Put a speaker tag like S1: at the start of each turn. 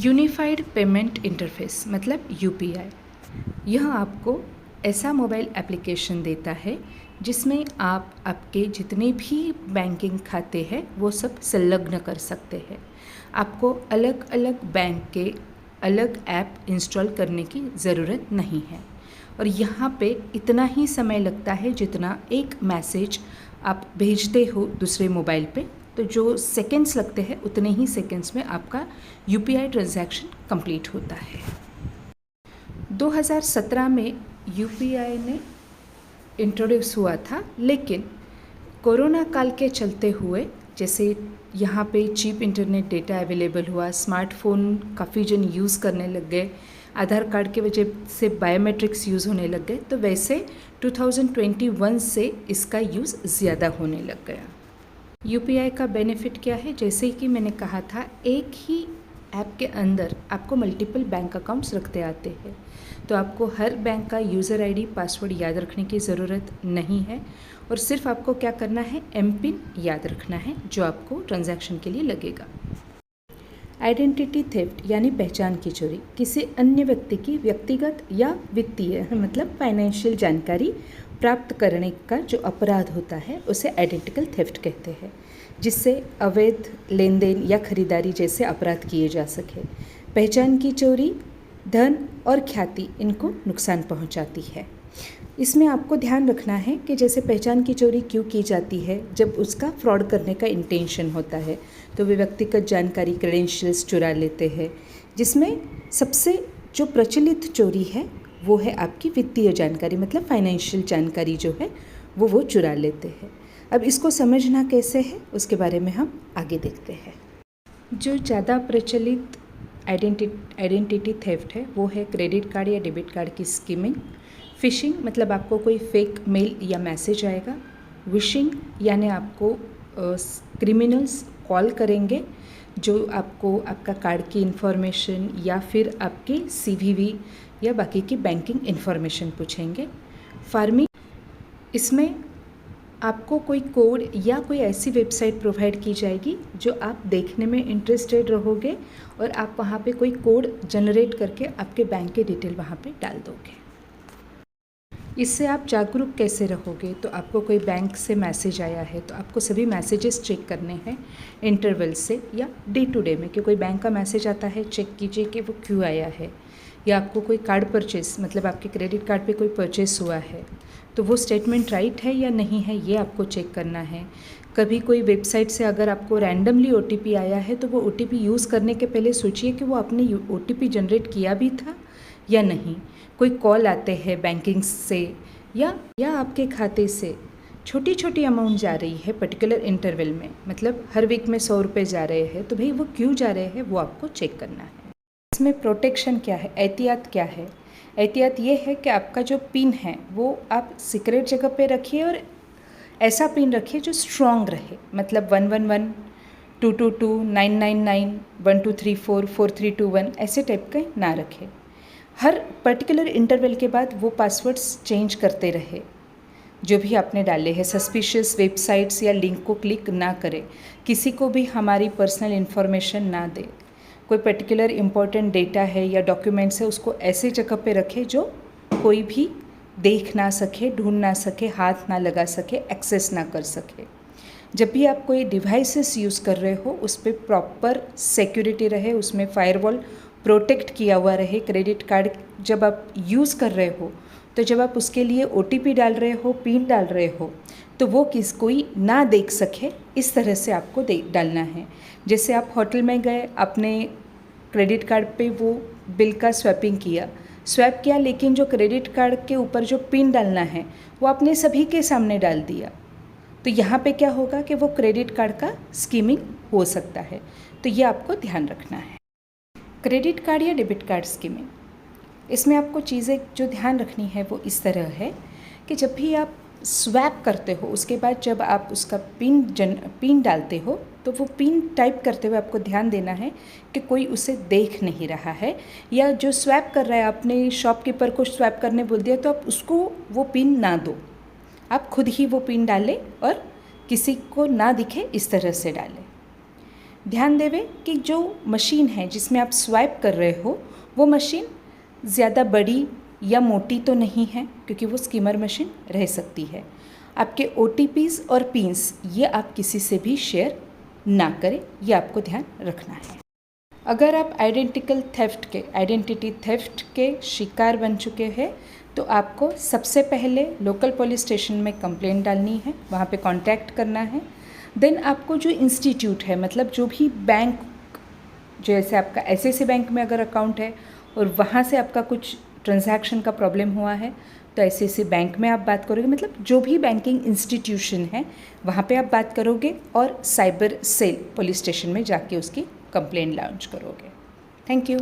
S1: Unified payment interface मतलब UPI. यह आपको ऐसा मोबाइल एप्लीकेशन देता है जिसमें आप आपके जितने भी बैंकिंग खाते हैं वो सब संलग्न कर सकते हैं। आपको अलग अलग बैंक के अलग ऐप इंस्टॉल करने की ज़रूरत नहीं है और यहाँ पे इतना ही समय लगता है जितना एक मैसेज आप भेजते हो दूसरे मोबाइल पे। तो जो सेकेंड्स लगते हैं उतने ही सेकेंड्स में आपका यूपीआई ट्रांजैक्शन कंप्लीट होता है। 2017 में यूपीआई ने इंट्रोड्यूस हुआ था, लेकिन कोरोना काल के चलते हुए जैसे यहाँ पे चीप इंटरनेट डेटा अवेलेबल हुआ, स्मार्टफोन काफ़ी जन यूज़ करने लग गए, आधार कार्ड की वजह से बायोमेट्रिक्स यूज़ होने लग गए, तो वैसे 2021 से इसका यूज़ ज़्यादा होने लग गया। यूपीआई का बेनिफिट क्या है? जैसे कि मैंने कहा था, एक ही ऐप के अंदर आपको मल्टीपल बैंक अकाउंट्स रखते आते हैं, तो आपको हर बैंक का यूज़र आईडी पासवर्ड याद रखने की ज़रूरत नहीं है और सिर्फ आपको क्या करना है, एमपिन याद रखना है जो आपको ट्रांजैक्शन के लिए लगेगा। आइडेंटिटी थेफ्ट यानी पहचान की चोरी, किसी अन्य व्यक्ति की व्यक्तिगत या वित्तीय मतलब फाइनेंशियल जानकारी प्राप्त करने का जो अपराध होता है उसे आइडेंटिकल थेफ्ट कहते हैं, जिससे अवैध लेन देन या खरीदारी जैसे अपराध किए जा सके। पहचान की चोरी धन और ख्याति इनको नुकसान पहुंचाती है। इसमें आपको ध्यान रखना है कि जैसे पहचान की चोरी क्यों की जाती है, जब उसका फ्रॉड करने का इंटेंशन होता है तो वे व्यक्तिगत जानकारी क्रेडेंशियल्स चुरा लेते हैं, जिसमें सबसे जो प्रचलित चोरी है वो है आपकी वित्तीय जानकारी मतलब फाइनेंशियल जानकारी जो है वो चुरा लेते हैं। अब इसको समझना कैसे है उसके बारे में हम आगे देखते हैं। जो ज़्यादा प्रचलित आइडेंटिटी थेफ्ट है वो है क्रेडिट कार्ड या डेबिट कार्ड की स्कीमिंग। फिशिंग मतलब आपको कोई फेक मेल या मैसेज आएगा। विशिंग यानी आपको क्रिमिनल्स कॉल करेंगे जो आपको आपका कार्ड की इन्फॉर्मेशन या फिर आपकी सीवीवी या बाकी की बैंकिंग इन्फॉर्मेशन पूछेंगे। फार्मिंग, इसमें आपको कोई कोड या कोई ऐसी वेबसाइट प्रोवाइड की जाएगी जो आप देखने में इंटरेस्टेड रहोगे और आप वहाँ पे कोई कोड जनरेट करके आपके बैंक के डिटेल वहाँ पे डाल दोगे। इससे आप जागरूक कैसे रहोगे? तो आपको कोई बैंक से मैसेज आया है तो आपको सभी मैसेजेस चेक करने हैं इंटरवल से या डे टू डे में, कि कोई बैंक का मैसेज आता है चेक कीजिए कि वो क्यों आया है, या आपको कोई कार्ड परचेस मतलब आपके क्रेडिट कार्ड पे कोई परचेस हुआ है तो वो स्टेटमेंट राइट है या नहीं है, ये आपको चेक करना है। कभी कोई वेबसाइट से अगर आपको रैंडमली ओटीपी आया है तो वो ओटीपी यूज़ करने के पहले सोचिए कि वो आपने ओटीपी जनरेट किया भी था या नहीं। कोई कॉल आते हैं बैंकिंग से या आपके खाते से छोटी छोटी अमाउंट जा रही है पर्टिकुलर इंटरवल में, मतलब हर वीक में 100 रुपये जा रहे हैं, तो भाई वो क्यों जा रहे हैं वो आपको चेक करना है। इसमें प्रोटेक्शन क्या है, एहतियात क्या है? एहतियात ये है कि आपका जो पिन है वो आप सीक्रेट जगह पे रखिए और ऐसा पिन रखिए जो स्ट्रॉन्ग रहे, मतलब 111 222 999 1234 4321 ऐसे टाइप के ना रखें। हर पर्टिकुलर इंटरवल के बाद वो पासवर्ड्स चेंज करते रहे जो भी आपने डाले हैं। सस्पिशियस वेबसाइट्स या लिंक को क्लिक ना करें, किसी को भी हमारी पर्सनल इन्फॉर्मेशन ना दें। कोई पर्टिकुलर इम्पोर्टेंट डेटा है या डॉक्यूमेंट्स है उसको ऐसे जगह पे रखें जो कोई भी देख ना सके, ढूंढ ना सके, हाथ ना लगा सके, एक्सेस ना कर सके। जब भी आप कोई डिवाइसेस यूज़ कर रहे हो उस पर प्रॉपर सिक्योरिटी रहे, उसमें फायरवॉल प्रोटेक्ट किया हुआ रहे। क्रेडिट कार्ड जब आप यूज़ कर रहे हो तो जब आप उसके लिए ओटीपी डाल रहे हो, पिन डाल रहे हो, तो वो कोई ना देख सके, इस तरह से आपको डालना है। जैसे आप होटल में गए, आपने क्रेडिट कार्ड पे वो बिल का स्वैप किया, लेकिन जो क्रेडिट कार्ड के ऊपर जो पिन डालना है वो आपने सभी के सामने डाल दिया, तो यहाँ पे क्या होगा कि वो क्रेडिट कार्ड का स्कीमिंग हो सकता है। तो ये आपको ध्यान रखना है। क्रेडिट कार्ड या डेबिट कार्ड स्कीमिंग, इसमें आपको चीज़ें जो ध्यान रखनी है वो इस तरह है कि जब भी आप स्वैप करते हो उसके बाद जब आप उसका पिन डालते हो तो वो पिन टाइप करते हुए आपको ध्यान देना है कि कोई उसे देख नहीं रहा है, या जो स्वैप कर रहा है आपने शॉपकीपर को स्वैप करने बोल दिया तो आप उसको वो पिन ना दो, आप खुद ही वो पिन डालें और किसी को ना दिखे इस तरह से डालें। ध्यान देवे कि जो मशीन है जिसमें आप स्वाइप कर रहे हो वो मशीन ज़्यादा बड़ी या मोटी तो नहीं है, क्योंकि वो स्किमर मशीन रह सकती है। आपके OTPs और पिन्स ये आप किसी से भी शेयर ना करें, ये आपको ध्यान रखना है। अगर आप आइडेंटिटी थेफ्ट के शिकार बन चुके हैं तो आपको सबसे पहले लोकल पुलिस स्टेशन में कंप्लेंट डालनी है, वहाँ पे कांटेक्ट करना है। देन आपको जो इंस्टीट्यूट है, मतलब जो भी बैंक, जैसे आपका ICICI बैंक में अगर अकाउंट है और वहाँ से आपका कुछ ट्रांजैक्शन का प्रॉब्लम हुआ है तो ICICI बैंक में आप बात करोगे, मतलब जो भी बैंकिंग इंस्टीट्यूशन है वहाँ पे आप बात करोगे और साइबर सेल पुलिस स्टेशन में जाके उसकी कंप्लेंट लॉन्च करोगे। Thank you.